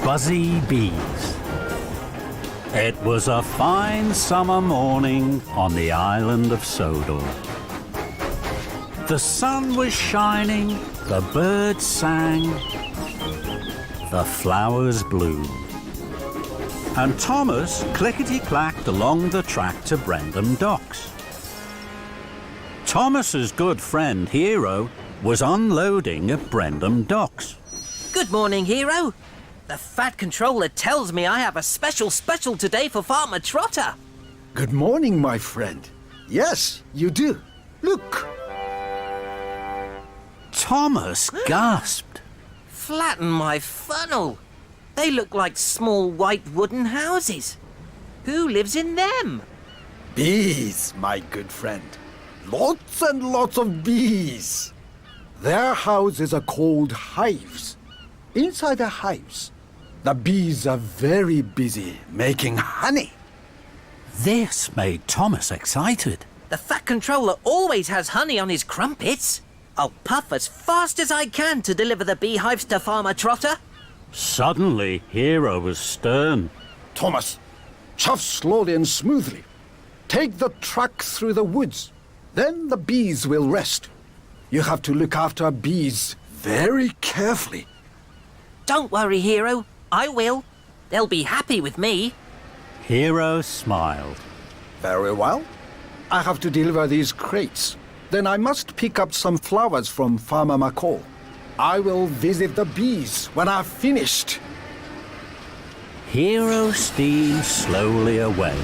Buzzy Bees. It was a fine summer morning on the island of Sodor. The sun was shining, the birds sang, the flowers bloomed. And Thomas clickety-clacked along the track to Brendam Docks. Thomas's good friend Hero was unloading at Brendam Docks. Good morning, Hero. The Fat Controller tells me I have a special today for Farmer Trotter. Good morning, my friend. Yes, you do. Look. Thomas gasped. Flatten my funnel. They look like small white wooden houses. Who lives in them? Bees, my good friend. Lots and lots of bees. Their houses are called hives. Inside the hives, the bees are very busy making honey. This made Thomas excited. The Fat Controller always has honey on his crumpets. I'll puff as fast as I can to deliver the beehives to Farmer Trotter. Suddenly, Hero was stern. Thomas, chuff slowly and smoothly. Take the truck through the woods. Then the bees will rest. You have to look after bees very carefully. Don't worry, Hero. I will. They'll be happy with me. Hero smiled. Very well. I have to deliver these crates. Then I must pick up some flowers from Farmer McCall. I will visit the bees when I've finished. Hero steamed slowly away.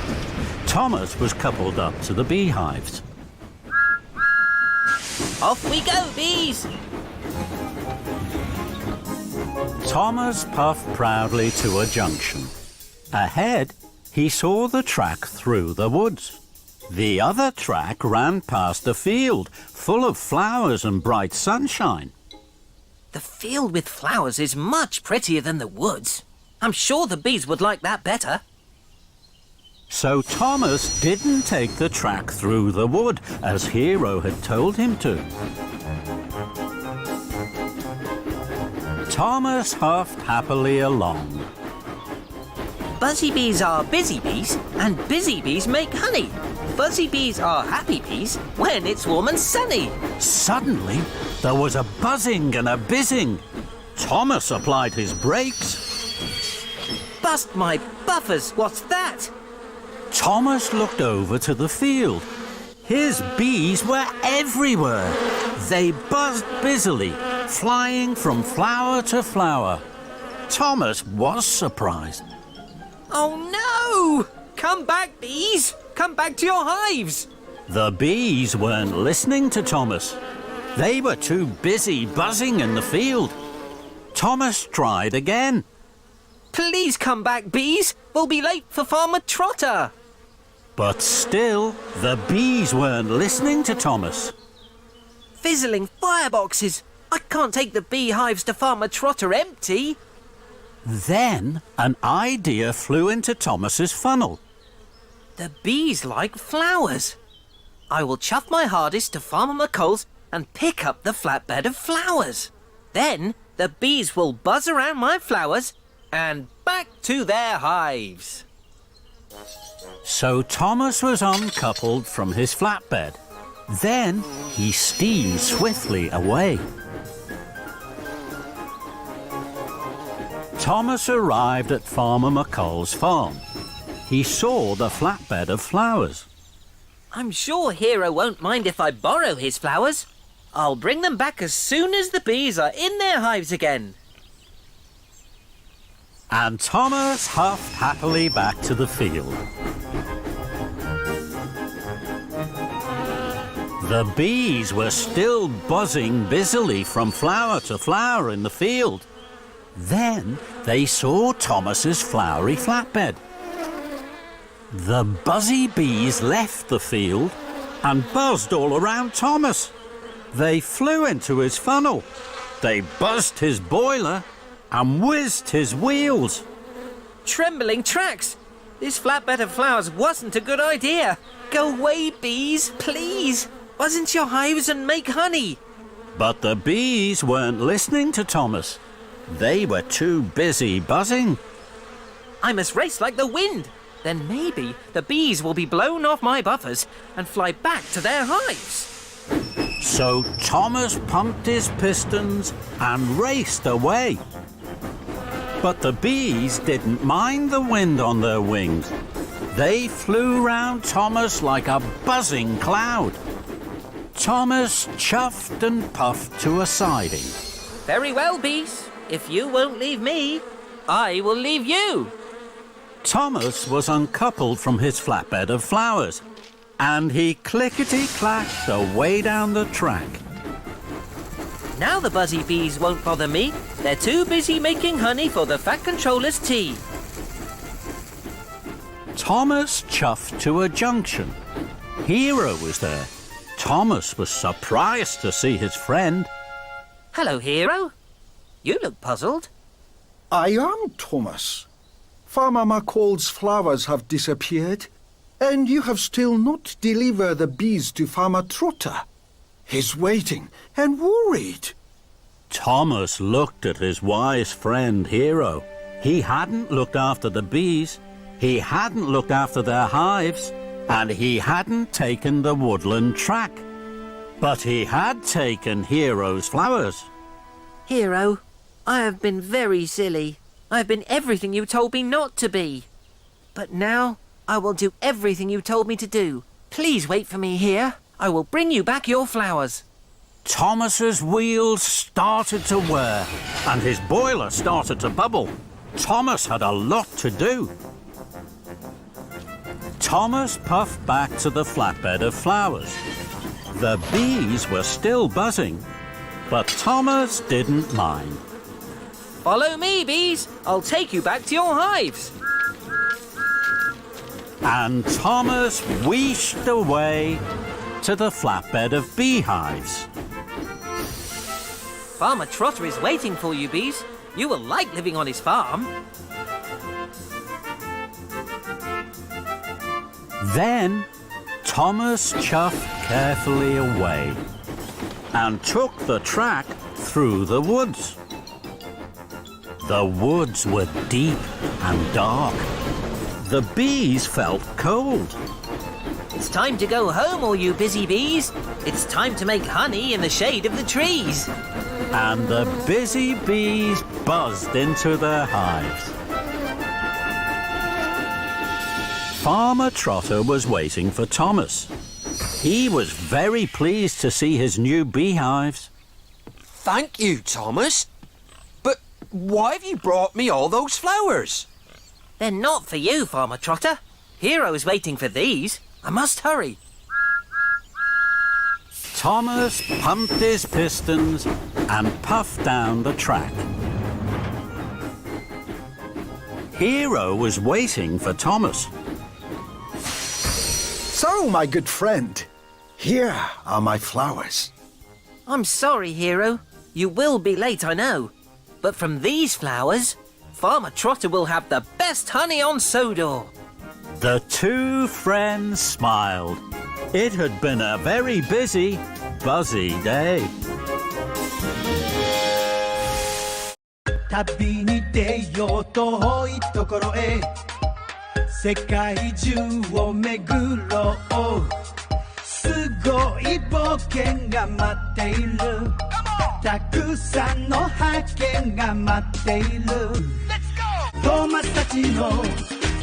Thomas was coupled up to the beehives. Off we go, bees! Thomas puffed proudly to a junction. Ahead, he saw the track through the woods. The other track ran past a field full of flowers and bright sunshine. The field with flowers is much prettier than the woods. I'm sure the bees would like that better. So Thomas didn't take the track through the wood, as Hero had told him to. Thomas huffed happily along. Buzzy bees are busy bees, and busy bees make honey. Buzzy bees are happy bees when it's warm and sunny. Suddenly, there was a buzzing and a bizzing. Thomas applied his brakes. Bust my buffers, what's that? Thomas looked over to the field. His bees were everywhere. They buzzed busily, flying from flower to flower. Thomas was surprised. Oh no! Come back, bees! Come back to your hives! The bees weren't listening to Thomas. They were too busy buzzing in the field. Thomas tried again. Please come back, bees! We'll be late for Farmer Trotter! But still, the bees weren't listening to Thomas. Fizzling fireboxes! I can't take the beehives to Farmer Trotter empty! Then an idea flew into Thomas's funnel. The bees like flowers. I will chuff my hardest to Farmer McColl's and pick up the flatbed of flowers. Then the bees will buzz around my flowers and back to their hives. So Thomas was uncoupled from his flatbed. Then he steamed swiftly away. Thomas arrived at Farmer McColl's farm. He saw the flatbed of flowers. I'm sure Hero won't mind if I borrow his flowers. I'll bring them back as soon as the bees are in their hives again. And Thomas huffed happily back to the field. The bees were still buzzing busily from flower to flower in the field. Then they saw Thomas's flowery flatbed. The buzzy bees left the field and buzzed all around Thomas. They flew into his funnel. They buzzed his boiler and whizzed his wheels. Trembling tracks! This flatbed of flowers wasn't a good idea. Go away, bees, please. Buzz into your hives and make honey. But the bees weren't listening to Thomas. They were too busy buzzing. I must race like the wind. Then maybe the bees will be blown off my buffers and fly back to their hives. So Thomas pumped his pistons and raced away. But the bees didn't mind the wind on their wings. They flew round Thomas like a buzzing cloud. Thomas chuffed and puffed to a siding. Very well, bees. If you won't leave me, I will leave you. Thomas was uncoupled from his flatbed of flowers, and he clickety-clacked away down the track. Now the Buzzy Bees won't bother me. They're too busy making honey for the Fat Controller's tea. Thomas chuffed to a junction. Hero was there. Thomas was surprised to see his friend. Hello, Hero. You look puzzled. I am Thomas. Farmer McCall's flowers have disappeared, and you have still not delivered the bees to Farmer Trotter. He's waiting and worried. Thomas looked at his wise friend Hero. He hadn't looked after the bees, he hadn't looked after their hives, and he hadn't taken the woodland track. But he had taken Hero's flowers. Hero, I have been very silly. I have been everything you told me not to be. But now I will do everything you told me to do. Please wait for me here. I will bring you back your flowers. Thomas's wheels started to whir, and his boiler started to bubble. Thomas had a lot to do. Thomas puffed back to the flatbed of flowers. The bees were still buzzing, but Thomas didn't mind. Follow me, bees. I'll take you back to your hives. And Thomas wheeshed away to the flatbed of beehives. Farmer Trotter is waiting for you, bees. You will like living on his farm. Then Thomas chuffed carefully away and took the track through the woods. The woods were deep and dark. The bees felt cold. It's time to go home, all you busy bees. It's time to make honey in the shade of the trees. And the busy bees buzzed into their hives. Farmer Trotter was waiting for Thomas. He was very pleased to see his new beehives. Thank you, Thomas. But why have you brought me all those flowers? They're not for you, Farmer Trotter. Hero is waiting for these. I must hurry. Thomas pumped his pistons and puffed down the track. Hero was waiting for Thomas. So, my good friend, here are my flowers. I'm sorry, Hero. You will be late, I know. But from these flowers, Farmer Trotter will have the best honey on Sodor. The two friends smiled. It had been a very busy, buzzy day. 旅に出よう遠いところへ世界中を巡ろうすごい冒険が待っているたくさんの発見が待っているトーマスたちの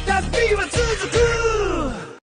旅は続く